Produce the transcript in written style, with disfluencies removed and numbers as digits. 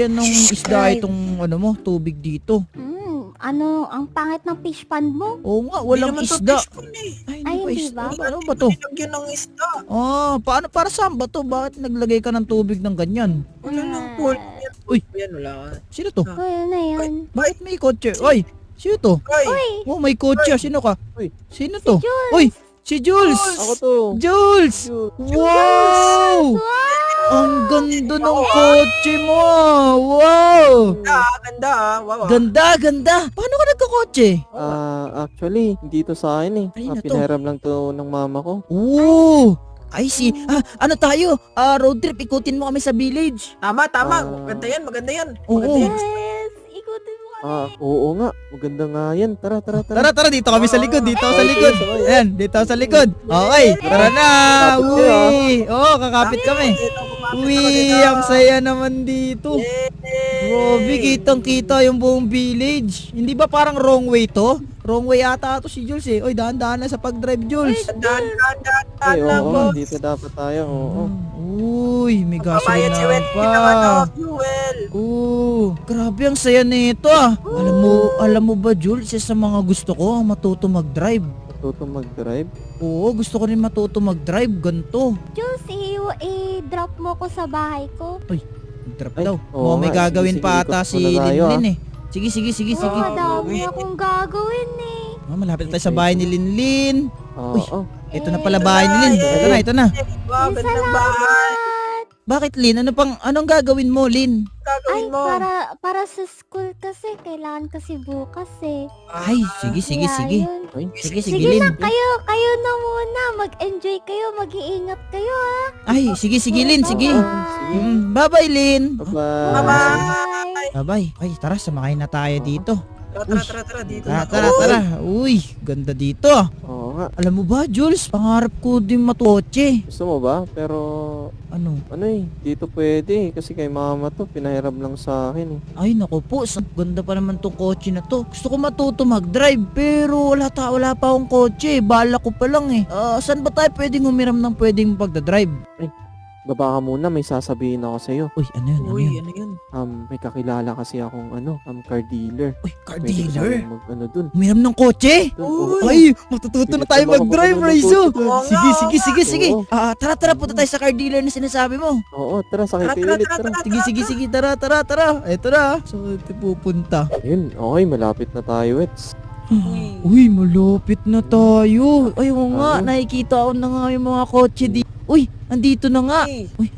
lalagyan ng isda itong ano mo, tubig dito. Ano, ang pangit ng fish pond mo? Oo nga, walang Hindi naman to isda. fish pond eh. Ay, hindi isda. ba? Ano ba to? Nilagyan ng isda. Paano para saan ba to? Bakit naglagay ka ng tubig ng ganyan? Wala lang po. Uy. Yan, wala ka. Sino to? Kuya na yan. Bakit may kotse? Oy, sino to? Ay, Oh, may kotse. Sino ka? Uy. Sino to? Jules. Uy, si Jules. Ako to. Jules! Wow! Ang ganda ng kotse mo! Wow! ganda ah. Wow. Ganda, ganda! Paano ka nagkakotse? Actually, hindi to sa akin eh. Ay, na to. Pinahiram lang to ng mama ko. Oo! I see. Ano tayo? Road trip, ikutin mo kami sa village. Tama. Ah. Maganda yan, maganda yan. Oo. Maganda yan. Yes, ikutin mo kami. Oo nga. Maganda nga yan. Tara. Tara, dito kami sa likod. Dito ako sa Okay, likod. okay. Ayan, dito ako sa likod. Okay, tara na! Kapit kayo, Uy! Kakapit kami. Uy, ang saya naman dito. Grabe, kitang-kita yung buong village. Hindi ba parang wrong way to? Wrong way ata to si Jules eh. Oy, dahan-dahan na sa pag-drive, Jules. Dahan Ay, lang oo. mo. Dito dapat tayo. Oo. Uy, may Pabayad si gasolina Wendy ng ano, pa. fuel. Grabe ang saya nito Alam mo ba, Jules, isa sa mga gusto ko ang matuto mag-drive. Matuto mag-drive. Oo, gusto ko rin matuto mag-drive, ganito. Jules, i-drop mo ko sa bahay ko. Drop Ay, daw. oo May nga, gagawin sige, pa ata ikot si muna tayo, Linlin eh. Sige. Oo, madami akong gagawin eh. Malapit na tayo sa bahay ni Linlin. Uy. Oo. Ito na pala bahay ni Lin. Ito na. Wow, gandang bahay. Bakit, Lin? Anong gagawin mo, Lin? Ay, Gagawin mo. para sa school kasi. Kailangan kasi bukas eh. Ay, sige. Kaya yun. Ay, Sige, Sige Lin. na, kayo na muna. Mag-enjoy kayo, mag-iingat kayo ha. Ay, sige, Lin. Sige. Bye. Bye-bye, Lin. bye-bye. Bye-bye. Bye-bye. Ay, tara, sumakay na tayo dito. Tara, dito. Tara. Uy, ganda dito. Oo nga. Alam mo ba, Jules? Pangarap ko din matotse. Gusto mo ba? Pero, Ano? dito pwede eh. Kasi kay mama to, pinahiram lang sa akin eh. Ay, naku po. Ganda pa naman tong kotse na to. Gusto ko matuto mag-drive, pero wala pa akong kotse. Bala ko pa lang eh. Saan ba tayo pwedeng humiram ng pwedeng pagdadrive? Baba ka muna, may sasabihin ako sa'yo. Uy, ano yun? Uy, ano yun? May kakilala kasi akong car dealer. Uy, car Pwede dealer? kasama dun. Humiram ng kotse? Oo. Ay, matututo na tayo Sige, mag-drive, matututo. Raizo. Oo nga, Sige. Oo. Tara, punta tayo sa car dealer na sinasabi mo. Oo, tara, sakay kayo ulit, tara. Sige, tara. Eto na. Saan tayo pupunta? Ayun, okay, malapit na tayo, Wets. Uy, malapit na tayo. Ay, oo nga, Ano? nakikita ko na nga yung mga kotse di. Uy, andito na nga. Hey. Uy,